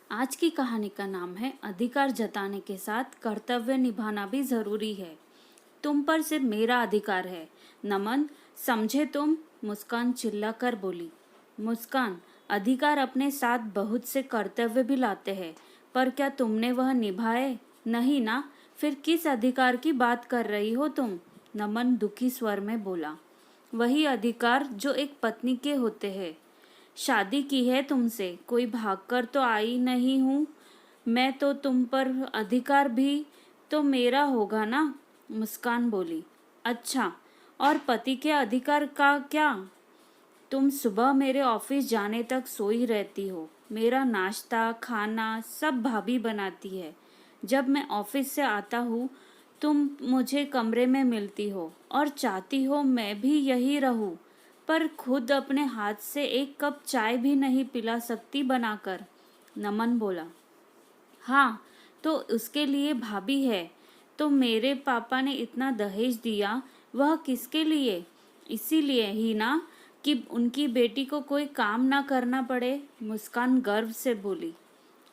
आज की कहानी का नाम है अधिकार जताने के साथ कर्तव्य निभाना भी जरूरी है। तुम पर सिर्फ मेरा अधिकार है। नमन, समझे तुम? मुस्कान चिल्लाकर बोली। मुस्कान, अधिकार अपने साथ बहुत से कर्तव्य भी लाते हैं, पर क्या तुमने वह निभाए? नहीं ना। फिर किस अधिकार की बात कर रही हो तुम? नमन दुखी स्वर में बोला। वही अधिकार जो एक पत्नी के होते हैं। शादी की है तुमसे, कोई भागकर तो आई नहीं हूँ मैं, तो तुम पर अधिकार भी तो मेरा होगा ना। मुस्कान बोली। अच्छा, और पति के अधिकार का क्या? तुम सुबह मेरे ऑफिस जाने तक सोई रहती हो। मेरा नाश्ता खाना सब भाभी बनाती है। जब मैं ऑफिस से आता हूँ तुम मुझे कमरे में मिलती हो और चाहती हो मैं भी यही रहूं, पर खुद अपने हाथ से एक कप चाय भी नहीं पिला सकती बनाकर। नमन बोला। हाँ, तो उसके लिए भाभी है। तो मेरे पापा ने इतना दहेज दिया, वह किसके लिए? इसीलिए ही ना कि उनकी बेटी को कोई काम ना करना पड़े। मुस्कान गर्व से बोली।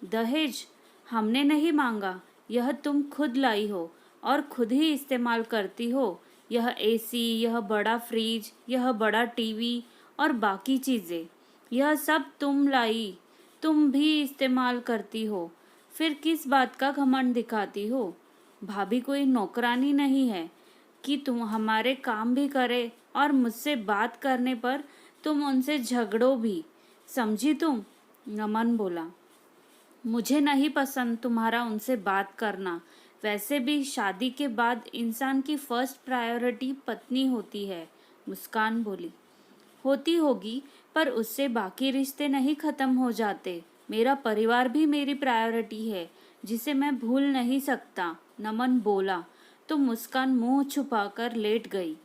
दहेज हमने नहीं मांगा, यह तुम खुद लाई हो और खुद ही इस्तेमाल करती हो। यह एसी, यह बड़ा फ्रिज, यह बड़ा टीवी और बाकी चीज़ें, यह सब तुम लाई, तुम भी इस्तेमाल करती हो। फिर किस बात का घमंड दिखाती हो? भाभी कोई नौकरानी नहीं है कि तुम हमारे काम भी करे और मुझसे बात करने पर तुम उनसे झगड़ो भी। समझी तुम? नमन बोला। मुझे नहीं पसंद तुम्हारा उनसे बात करना। वैसे भी शादी के बाद इंसान की फर्स्ट प्रायोरिटी पत्नी होती है। मुस्कान बोली। होती होगी, पर उससे बाकी रिश्ते नहीं खत्म हो जाते। मेरा परिवार भी मेरी प्रायोरिटी है, जिसे मैं भूल नहीं सकता। नमन बोला तो मुस्कान मुंह छुपाकर लेट गई।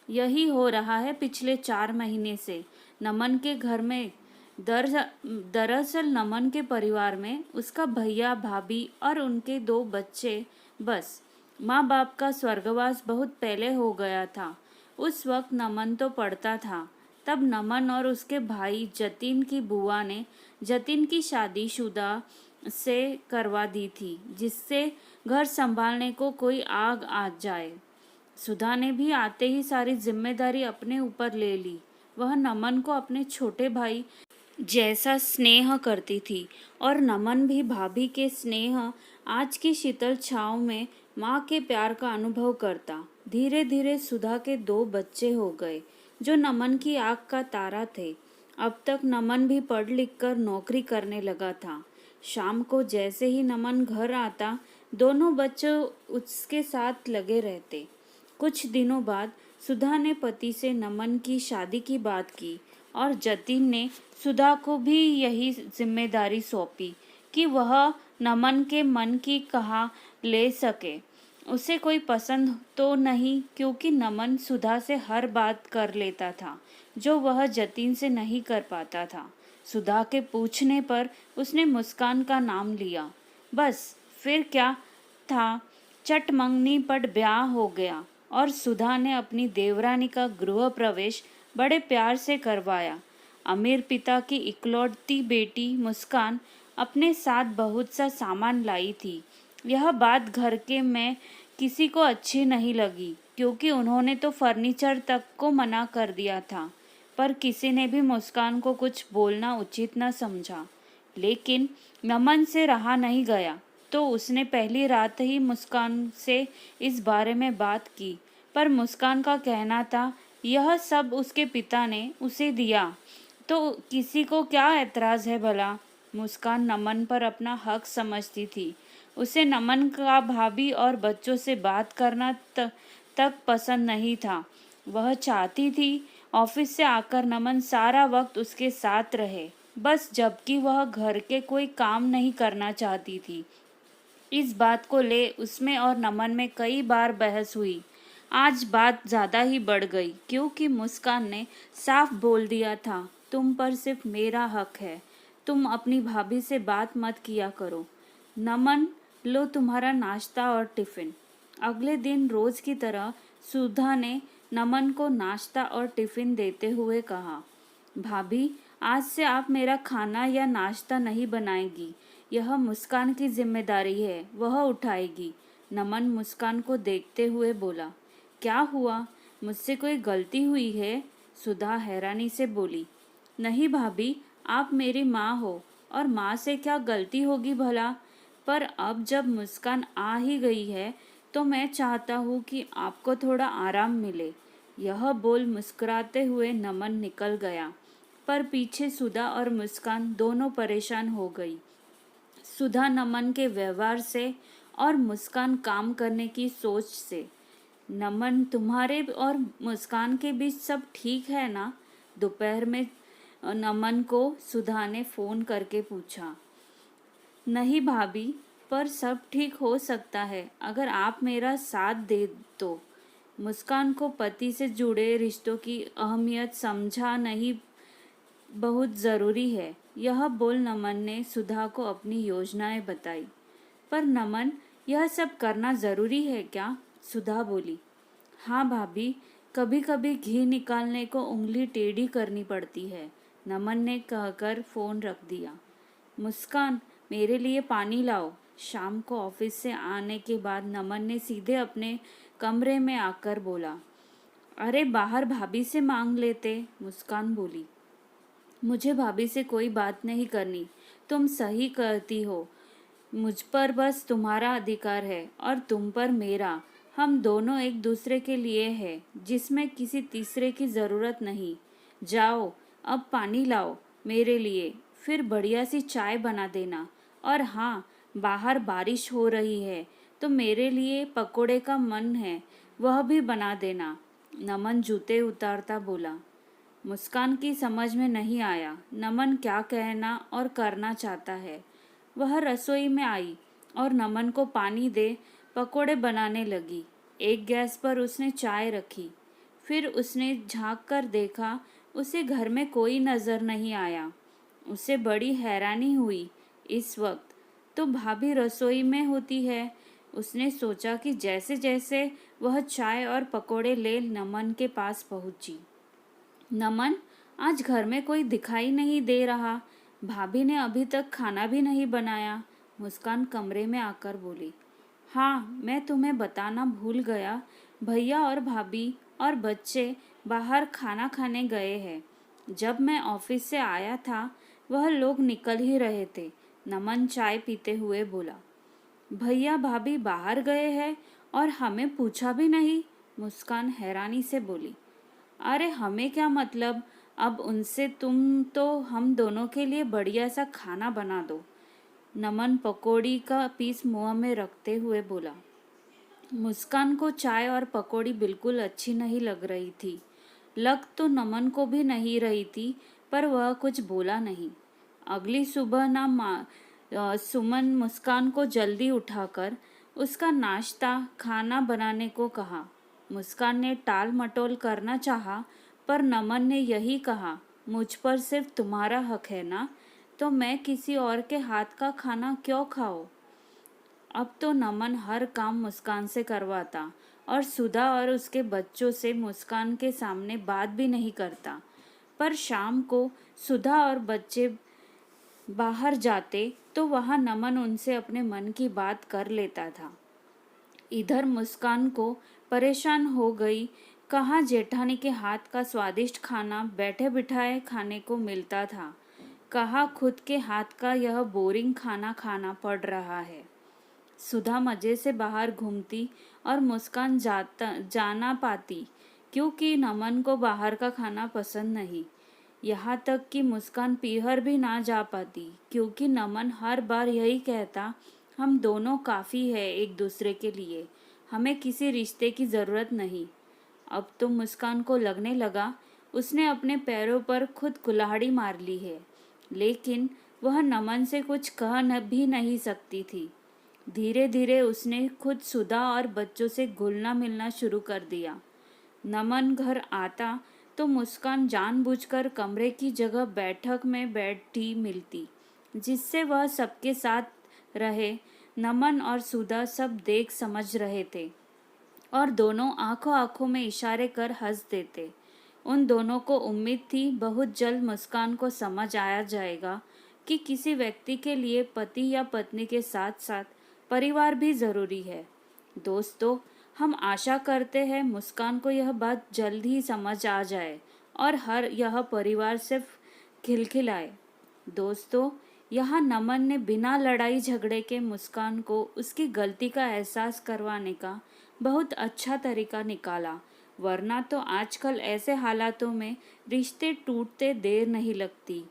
यही हो रहा है पिछले 4 महीने से नमन के घर में। दरअसल नमन के परिवार में उसका भैया भाभी और उनके 2 बच्चे, बस। माँ बाप का स्वर्गवास बहुत पहले हो गया था। उस वक्त नमन तो पढ़ता था। तब नमन और उसके भाई जतिन की बुआ ने जतिन की शादीशुदा से करवा दी थी, जिससे घर संभालने को कोई आग आ जाए। सुधा ने भी आते ही सारी जिम्मेदारी अपने ऊपर ले ली। वह नमन को अपने छोटे भाई जैसा स्नेह करती थी और नमन भी भाभी के स्नेह आज की शीतल छाँव में माँ के प्यार का अनुभव करता। धीरे धीरे सुधा के 2 बच्चे हो गए, जो नमन की आँख का तारा थे। अब तक नमन भी पढ़ लिख कर नौकरी करने लगा था। शाम को जैसे ही नमन घर आता, दोनों बच्चे उसके साथ लगे रहते। कुछ दिनों बाद सुधा ने पति से नमन की शादी की बात की और जतिन ने सुधा को भी यही जिम्मेदारी सौंपी कि वह नमन के मन की कहा ले सके। उसे कोई पसंद तो नहीं, क्योंकि नमन सुधा से हर बात कर लेता था जो वह जतिन से नहीं कर पाता था। सुधा के पूछने पर उसने मुस्कान का नाम लिया। बस, फिर क्या था, चट मंगनी पट ब्याह हो गया और सुधा ने अपनी देवरानी का गृह प्रवेश बड़े प्यार से करवाया। अमीर पिता की इकलौती बेटी मुस्कान अपने साथ बहुत सा सामान लाई थी। यह बात घर के में किसी को अच्छी नहीं लगी, क्योंकि उन्होंने तो फर्नीचर तक को मना कर दिया था, पर किसी ने भी मुस्कान को कुछ बोलना उचित न समझा। लेकिन नमन से रहा नहीं गया, तो उसने पहली रात ही मुस्कान से इस बारे में बात की। पर मुस्कान का कहना था यह सब उसके पिता ने उसे दिया, तो किसी को क्या ऐतराज है भला। मुस्कान नमन पर अपना हक समझती थी। उसे नमन का भाभी और बच्चों से बात करना तक पसंद नहीं था। वह चाहती थी ऑफिस से आकर नमन सारा वक्त उसके साथ रहे, बस, जबकि वह घर के कोई काम नहीं करना चाहती थी। इस बात को ले उसमें और नमन में कई बार बहस हुई। आज बात ज़्यादा ही बढ़ गई, क्योंकि मुस्कान ने साफ बोल दिया था, तुम पर सिर्फ मेरा हक है, तुम अपनी भाभी से बात मत किया करो। नमन, लो तुम्हारा नाश्ता और टिफ़िन। अगले दिन रोज की तरह सुधा ने नमन को नाश्ता और टिफ़िन देते हुए कहा, भाभी, आज से आप मेरा खाना या नाश्ता नहीं बनाएगी। यह मुस्कान की जिम्मेदारी है, वह उठाएगी। नमन मुस्कान को देखते हुए बोला। क्या हुआ, मुझसे कोई गलती हुई है? सुधा हैरानी से बोली। नहीं भाभी, आप मेरी माँ हो और माँ से क्या गलती होगी भला। पर अब जब मुस्कान आ ही गई है तो मैं चाहता हूँ कि आपको थोड़ा आराम मिले। यह बोल मुस्कुराते हुए नमन निकल गया, पर पीछे सुधा और मुस्कान दोनों परेशान हो गई। सुधा नमन के व्यवहार से और मुस्कान काम करने की सोच से। नमन, तुम्हारे और मुस्कान के बीच सब ठीक है ना? दोपहर में नमन को सुधा ने फोन करके पूछा। नहीं भाभी, पर सब ठीक हो सकता है अगर आप मेरा साथ दे तो। मुस्कान को पति से जुड़े रिश्तों की अहमियत समझा नहीं बहुत ज़रूरी है। यह बोल नमन ने सुधा को अपनी योजनाएं बताई। पर नमन, यह सब करना ज़रूरी है क्या? सुधा बोली। हाँ भाभी, कभी कभी घी निकालने को उंगली टेढ़ी करनी पड़ती है, नमन ने कहकर फ़ोन रख दिया। मुस्कान, मेरे लिए पानी लाओ। शाम को ऑफिस से आने के बाद नमन ने सीधे अपने कमरे में आकर बोला। अरे बाहर भाभी से मांग लेते, मुस्कान बोली। मुझे भाभी से कोई बात नहीं करनी, तुम सही कहती हो। मुझ पर बस तुम्हारा अधिकार है और तुम पर मेरा। हम दोनों एक दूसरे के लिए हैं, जिसमें किसी तीसरे की ज़रूरत नहीं। जाओ, अब पानी लाओ मेरे लिए, फिर बढ़िया सी चाय बना देना। और हाँ, बाहर बारिश हो रही है तो मेरे लिए पकोड़े का मन है, वह भी बना देना। नमन जूते उतारता बोला। मुस्कान की समझ में नहीं आया नमन क्या कहना और करना चाहता है। वह रसोई में आई और नमन को पानी दे पकोड़े बनाने लगी। एक गैस पर उसने चाय रखी। फिर उसने झांक कर देखा, उसे घर में कोई नज़र नहीं आया। उसे बड़ी हैरानी हुई। इस वक्त तो भाभी रसोई में होती है। उसने सोचा कि जैसे जैसे वह चाय और पकोड़े ले नमन के पास पहुंची। नमन, आज घर में कोई दिखाई नहीं दे रहा। भाभी ने अभी तक खाना भी नहीं बनाया, मुस्कान कमरे में आकर बोली। हाँ, मैं तुम्हें बताना भूल गया, भैया और भाभी और बच्चे बाहर खाना खाने गए हैं। जब मैं ऑफिस से आया था वह लोग निकल ही रहे थे, नमन चाय पीते हुए बोला। भैया भाभी बाहर गए हैं और हमें पूछा भी नहीं, मुस्कान हैरानी से बोली। अरे हमें क्या मतलब, अब उनसे तुम तो हम दोनों के लिए बढ़िया सा खाना बना दो। नमन पकौड़ी का पीस मुंह में रखते हुए बोला। मुस्कान को चाय और पकौड़ी बिल्कुल अच्छी नहीं लग रही थी। लग तो नमन को भी नहीं रही थी, पर वह कुछ बोला नहीं। अगली सुबह सुमन मुस्कान को जल्दी उठाकर उसका नाश्ता खाना बनाने को कहा। मुस्कान ने टाल मटोल करना चाहा, पर नमन ने यही कहा, मुझ पर सिर्फ तुम्हारा हक है ना, तो मैं किसी और के हाथ का खाना क्यों खाऊं। अब तो नमन हर काम मुस्कान से करवाता और सुधा और उसके बच्चों से मुस्कान के सामने बात भी नहीं करता। पर शाम को सुधा और बच्चे बाहर जाते तो वहाँ नमन उनसे अपने मन की बात कर लेता था। इधर मुस्कान को परेशान हो गई, कहाँ जेठानी के हाथ का स्वादिष्ट खाना बैठे बिठाए खाने को मिलता था, कहाँ खुद के हाथ का यह बोरिंग खाना खाना पड़ रहा है। सुधा मज़े से बाहर घूमती और मुस्कान जाना पाती, क्योंकि नमन को बाहर का खाना पसंद नहीं। यहाँ तक कि मुस्कान पीहर भी ना जा पाती, क्योंकि नमन हर बार यही कहता, हम दोनों काफ़ी है एक दूसरे के लिए, हमें किसी रिश्ते की ज़रूरत नहीं। अब तो मुस्कान को लगने लगा उसने अपने पैरों पर खुद कुल्हाड़ी मार ली है, लेकिन वह नमन से कुछ भी नहीं सकती थी। धीरे धीरे उसने खुद सुधा और बच्चों से घुलना मिलना शुरू कर दिया। नमन घर आता तो मुस्कान जानबूझकर कमरे की जगह बैठक में बैठी मिलती, जिससे वह सबके साथ रहे। नमन और सुधा सब देख समझ रहे थे और दोनों आंखों आंखों में इशारे कर हंस देते। उन दोनों को उम्मीद थी बहुत जल्द मुस्कान को समझ आया जाएगा कि किसी व्यक्ति के लिए पति या पत्नी के साथ साथ परिवार भी ज़रूरी है। दोस्तों, हम आशा करते हैं मुस्कान को यह बात जल्द ही समझ आ जाए और हर यह परिवार सिर्फ खिलखिलाए। दोस्तों, यहाँ नमन ने बिना लड़ाई झगड़े के मुस्कान को उसकी गलती का एहसास करवाने का बहुत अच्छा तरीका निकाला, वरना तो आजकल ऐसे हालातों में रिश्ते टूटते देर नहीं लगती।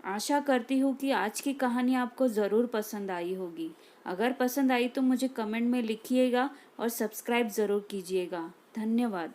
आशा करती हूँ कि आज की कहानी आपको ज़रूर पसंद आई होगी। अगर पसंद आई तो मुझे कमेंट में लिखिएगा और सब्सक्राइब ज़रूर कीजिएगा। धन्यवाद।